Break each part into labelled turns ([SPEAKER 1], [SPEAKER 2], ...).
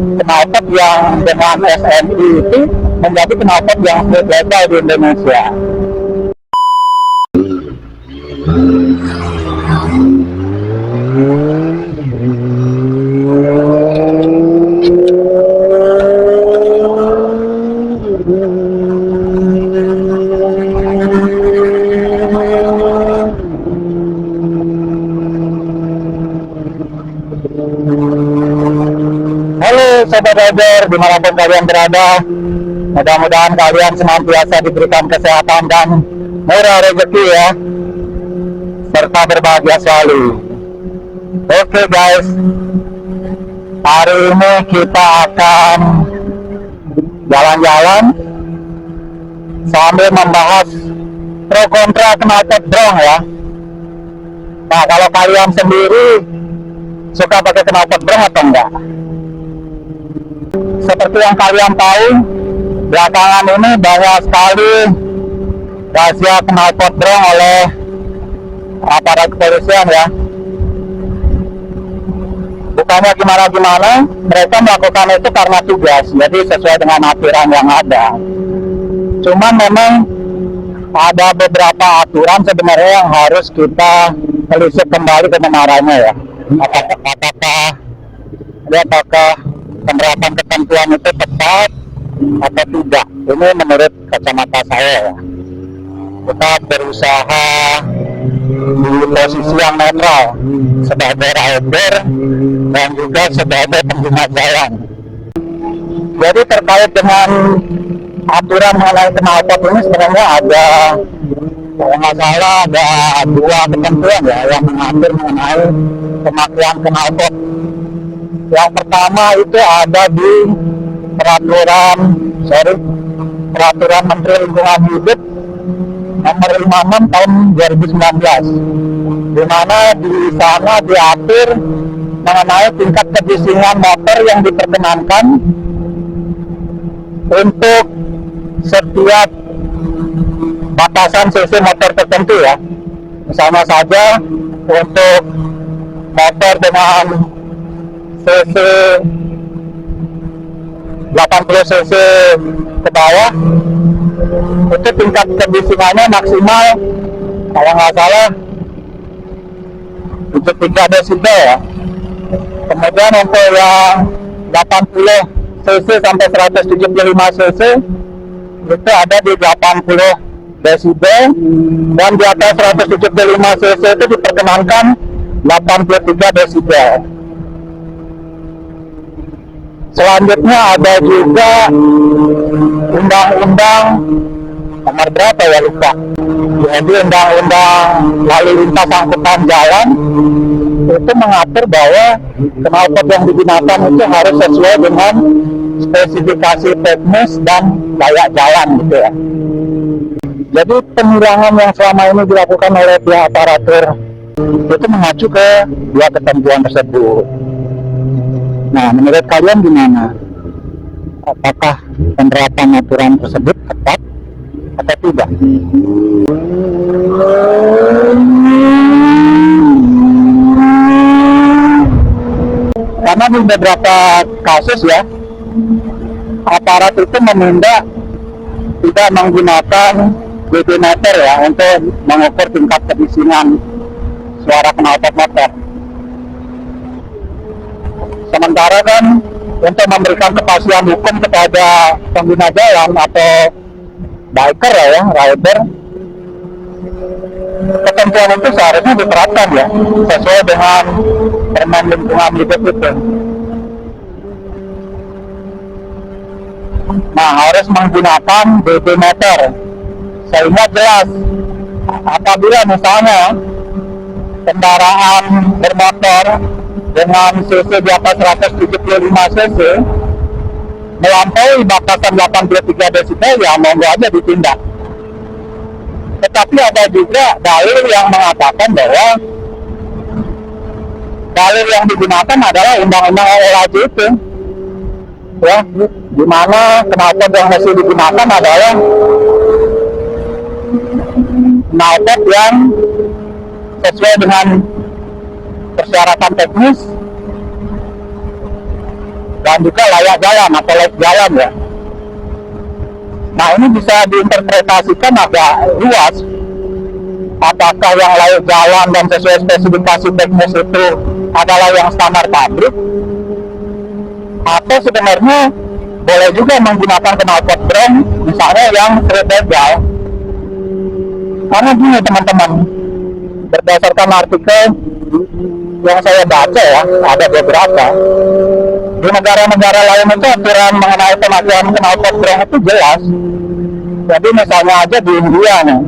[SPEAKER 1] knalpot yang dengan SNI itu menjadi knalpot yang legal di Indonesia. Halo Sobat Rider, dimanapun kalian berada, mudah-mudahan kalian senantiasa diberikan kesehatan dan murah rezeki ya, serta berbahagia selalu. Oke guys, hari ini kita akan jalan-jalan sambil membahas pro kontra knalpot brong ya. Nah, kalau kalian sendiri suka pakai knalpot brong atau enggak? Seperti yang kalian tahu, belakangan ini banyak sekali razia knalpot brong oleh aparat kepolisian ya. Bukannya gimana-gimana, mereka melakukan itu karena tugas, jadi sesuai dengan aturan yang ada. Cuman memang ada beberapa aturan sebenarnya yang harus kita telisik kembali kebenarannya ya. Apakah penerapan ketentuan itu tepat atau tidak? Ini menurut kacamata saya ya. Kita berusaha di posisi yang netral sebagai rider dan juga sebagai pengguna jalan. Jadi terkait dengan aturan mengenai knalpot ini sebenarnya ada, kalau nggak salah ada dua ketentuan ya yang mengatur mengenai pemakaian knalpot. Yang pertama itu ada di peraturan Menteri Lingkungan Hidup nomor 56 tahun 2019, di mana di sana diatur mengenai tingkat kebisingan motor yang diperkenankan untuk setiap batasan cc motor tertentu ya. Misalnya saja untuk motor dengan cc 80 cc ke bawah itu tingkat kebisingannya maksimal kalau nggak salah 73 desibel ya. Kemudian untuk yang 80 cc sampai 175 cc itu ada di 80 desibel, dan di atas 175 cc itu diperkenankan 83 desibel. Selanjutnya ada juga undang-undang nomor berapa ya lupa. Jadi undang-undang lalu lintas angkutan jalan itu mengatur bahwa knalpot yang digunakan itu harus sesuai dengan spesifikasi teknis dan layak jalan gitu ya. Jadi penilangan yang selama ini dilakukan oleh pihak aparatur itu mengacu ke dua ketentuan tersebut. Nah, menurut kalian gimana? Apakah penerapan aturan tersebut tepat atau tidak? Karena di beberapa kasus ya, aparat itu menindak tidak menggunakan speedometer ya untuk mengukur tingkat kebisingan suara knalpot motor. Sementara kan untuk memberikan kepastian hukum kepada pengguna jalan atau biker ya, rider, ketentuan itu seharusnya diterapkan ya sesuai dengan Permen Lingkungan Hidup itu. Nah, harus menggunakan speedometer sehingga jelas apabila misalnya kendaraan bermotor dengan cc di atas 175 cc melampaui batasan 83 desibel ya monggo aja ditindak. Tetapi ada juga dalil yang mengatakan bahwa dalil yang digunakan adalah undang-undang OLAJ itu ya, di mana knalpot yang masih digunakan adalah knalpot yang sesuai dengan persyaratan teknis dan juga layak jalan atau layak jalan ya. Nah ini bisa diinterpretasikan agak luas. Apakah yang layak jalan dan sesuai spesifikasi teknis itu adalah yang standar pabrik, atau sebenarnya boleh juga menggunakan knalpot brand misalnya yang street legal. Karena gini teman-teman, berdasarkan artikel yang saya baca ya, ada beberapa di negara-negara lain itu aturan mengenai pemakaian knalpot brand itu jelas. Jadi misalnya aja di India nih,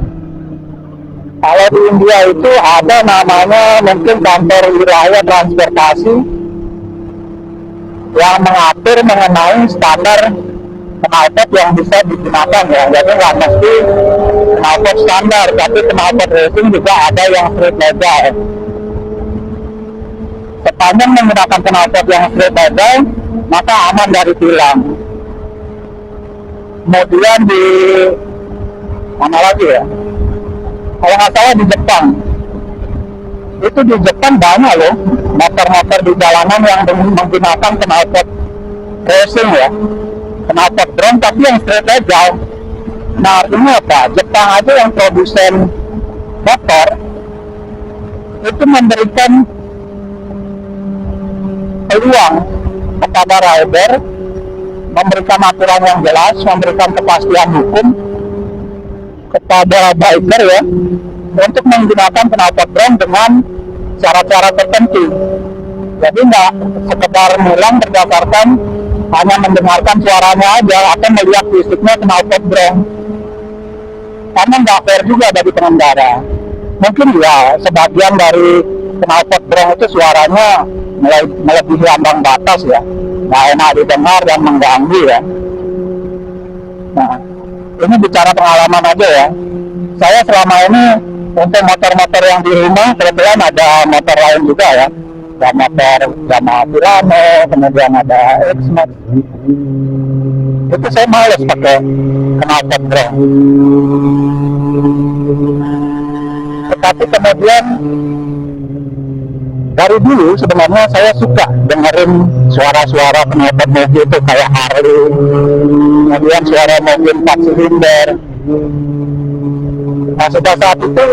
[SPEAKER 1] kalau di India itu ada namanya mungkin kantor wilayah transportasi yang mengatur mengenai standar knalpot yang bisa digunakan ya. Jadi nggak mesti knalpot standar, tapi knalpot racing juga ada yang street legal. Sepanjang menggunakan knalpot yang street legal, maka aman dari tilang. Kemudian di mana lagi ya? Kalau nggak salah di Jepang, itu di Jepang banyak loh motor-motor di jalanan yang menggunakan knalpot racing ya, knalpot brand tapi yang street legal. Nah artinya apa? Jepang aja yang produsen motor itu memberikan peluang kepada rider, memberikan aturan yang jelas, memberikan kepastian hukum kepada biker ya, untuk menggunakan knalpot brand dengan cara-cara tertentu. Jadi nggak sekedar ngulang berdasarkan hanya mendengarkan suaranya aja atau melihat fisiknya knalpot brand, karena nggak fair juga bagi pengendara. Mungkin ya sebagian dari knalpot brand itu suaranya melebihi ambang batas ya, nggak enak didengar dan mengganggu ya. Nah ini bicara pengalaman aja ya. Saya selama ini untuk motor-motor yang di rumah kebetulan ada motor lain juga ya. Ada motor Yamaha Pirano, kemudian ada X-Max. Itu saya males pakai knalpot brand. Tetapi kemudian dari dulu sebenarnya saya suka dengerin suara-suara knalpot mobil itu kayak Harley, kemudian suara mobil 4 silinder. Nah sudah saat itu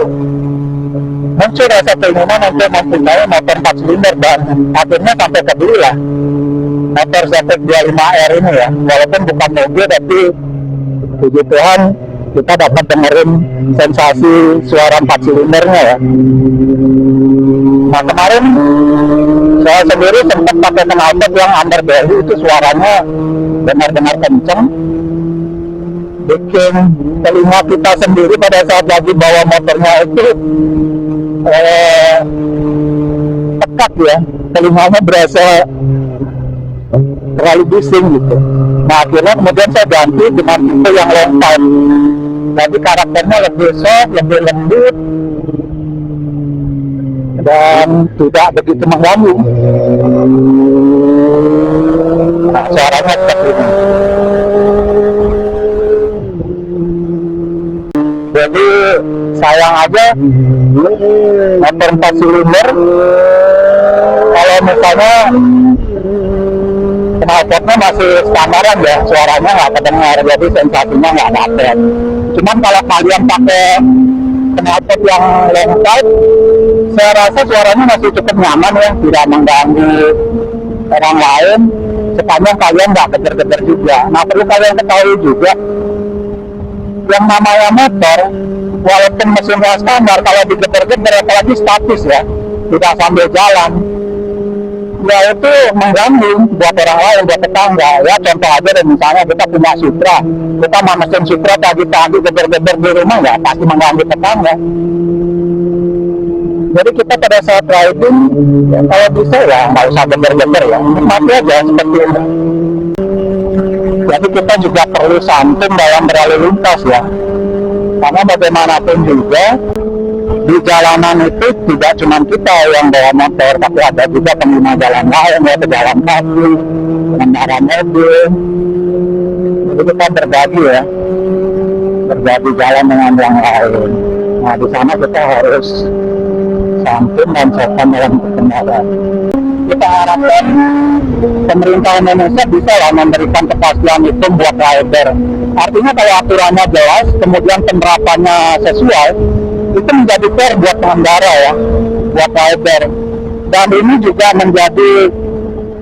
[SPEAKER 1] muncul rasa keinginan untuk mempunyai motor 4 silinder dan akhirnya sampai kebeli lah motor Zetek 25R ini ya. Walaupun bukan mobil tapi puji Tuhan kita dapat dengerin sensasi suara 4 silindernya ya. Nah kemarin saya sendiri sempat pakai knalpot yang underbelly, itu suaranya benar-benar kenceng, bikin telinga kita sendiri pada saat lagi bawa motornya itu pekat ya, telinganya berasa terlalu bising gitu. Nah akhirnya kemudian saya ganti dengan tipe yang long pipe, jadi karakternya lebih soft, lebih lembut dan tidak begitu mengganggu. Nah suaranya seperti ini. Jadi sayang aja motor 4 silinder kalau misalnya knalpotnya masih standaran ya, suaranya nggak kedengar, jadi sensasinya nggak dapet. Cuman kalau kalian pakai knalpot yang long pipe, saya rasa suaranya masih cukup nyaman ya, tidak mengganggu orang lain sepanjang kalian nggak kejar-kejar juga. Nah perlu kalian ketahui juga, yang namanya motor walaupun mesinnya standar, kalau digeber-geber apalagi statis ya, tidak sambil jalan, ya itu mengganggu buat orang lain, buat tetangga ya. Contoh aja deh, misalnya kita punya Supra, kita mau mesin Supra pagi-pagi geber-geber di rumah, ya pasti mengganggu tetangga. Jadi kita pada saat riding ya, kalau bisa ya nggak usah geber-geber ya, nikmati aja seperti ini. Jadi kita juga perlu santun dalam berlalu lintas ya, karena bagaimanapun juga di jalanan itu tidak cuma kita yang bawa motor, tapi ada juga pengguna jalan lain ya, pejalan kaki, pengendara mobil. Jadi kita berbagi ya, berbagi jalan dengan yang lain. Nah di sana kita harus santun dan sopan dalam berkendara. kita harapkan pemerintah Indonesia bisa lah memberikan kepastian itu buat rider. Artinya kalau aturannya jelas, kemudian penerapannya sesuai, itu menjadi fair buat pengendara ya, buat rider. Dan ini juga menjadi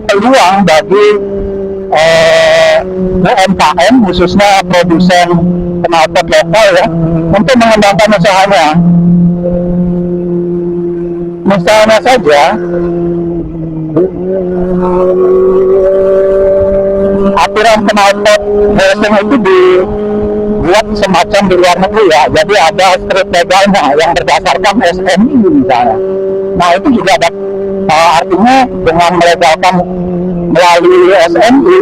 [SPEAKER 1] peluang bagi UMKM, khususnya produsen knalpot lokal ya, untuk mengembangkan usahanya. Misalnya saja, aturan knalpot racing itu dibuat semacam di luar negeri ya, jadi ada street legalnya yang berdasarkan SMI misalnya. Nah itu juga ada, artinya dengan melegalkan melalui SMI,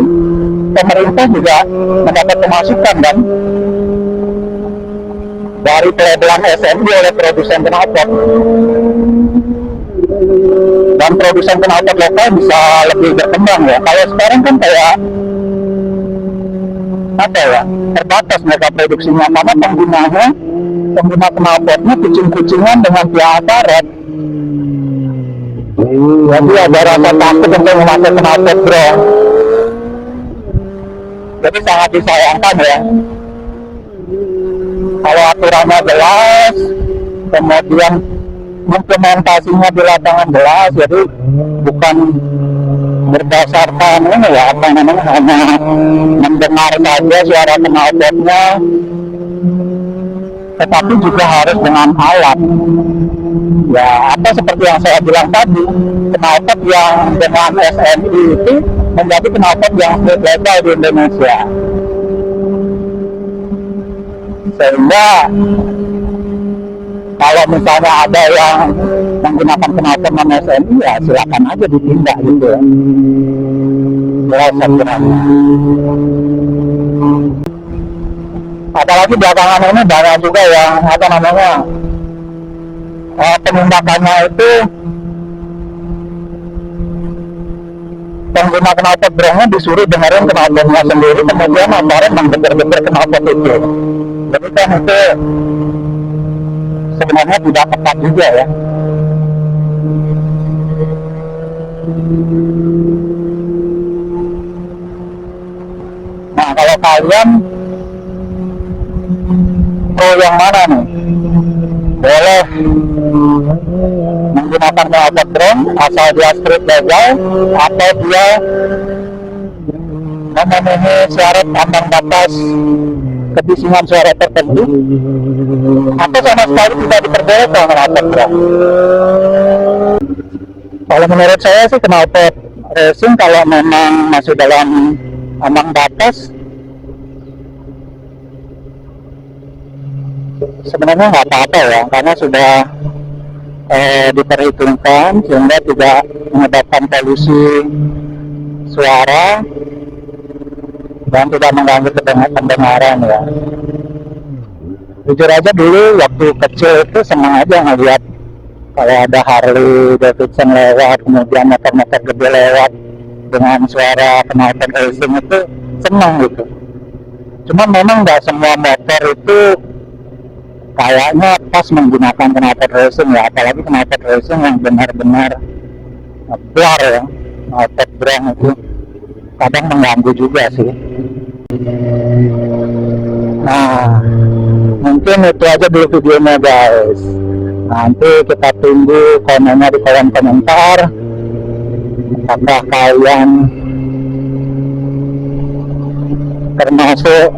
[SPEAKER 1] pemerintah juga mendapat pemasukan kan dari pelabelan SMI oleh produsen knalpot, dan produsen knalpot lokal bisa lebih berkembang ya. Kalau sekarang kan kayak apa ya, terbatas mereka produksinya karena pengguna knalpotnya kucing-kucingan dengan pihak aparat. Jadi ada rasa takut untuk memakai knalpot brong. Jadi sangat disayangkan ya. Kalau aturannya jelas, kemudian implementasinya di lapangan jelas, jadi bukan berdasarkan ini ya, apa namanya, hanya mendengar saja suara knalpotnya, tetapi juga harus dengan alat. Ya, apa seperti yang saya bilang tadi, knalpot yang dengan SMI itu menjadi knalpot yang legal di Indonesia. Sehingga kalau misalnya ada yang menggunakan knalpot non SMI, ya silakan aja ditindak gitu ya. Apalagi belakangan ini banyak juga yang apa namanya, penindakannya itu pengguna knalpot brongnya disuruh dengerin knalpotnya sendiri, kemudian aparat menggeber-geber knalpot itu. Jadi kan itu sebenarnya tidak tepat juga ya. Nah kalau kalian pro yang mana nih? Boleh menggunakan knalpot brong asal dia street legal, atau dia memenuhi syarat ambang batas kebisingan suara tertentu, atau sama sekali tidak diperbolehkan knalpot brong. Kalau menurut saya sih knalpot racing kalau memang masih dalam ambang batas, sebenarnya nggak apa-apa ya, karena sudah diperhitungkan sehingga tidak menyebabkan polusi suara dan tidak mengganggu pendengaran ya. Jujur aja dulu waktu kecil itu senang aja ngeliat kalau ada Harley Davidson lewat, kemudian motor-motor gede lewat dengan suara knalpot racing, itu senang gitu. Cuma memang nggak semua motor itu kayaknya pas menggunakan knalpot racing ya, apalagi knalpot racing yang benar-benar ngeblar ya, knalpot brong itu kadang mengganggu juga sih. Nah mungkin itu aja dulu videonya guys, nanti kita tunggu komennya di kolom komentar, apakah kalian termasuk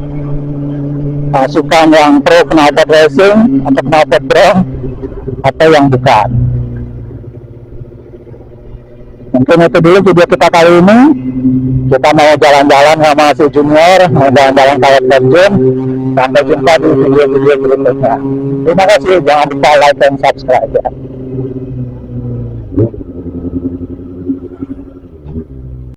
[SPEAKER 1] pasukan yang pro knalpot racing atau knalpot brong, atau yang bukan. Mungkin itu dulu video kita kali ini. Kita mau jalan-jalan sama si Junior, mau jalan-jalan kayak terjun. Sampai jumpa di video-video berikutnya. Terima kasih, jangan lupa like dan subscribe ya.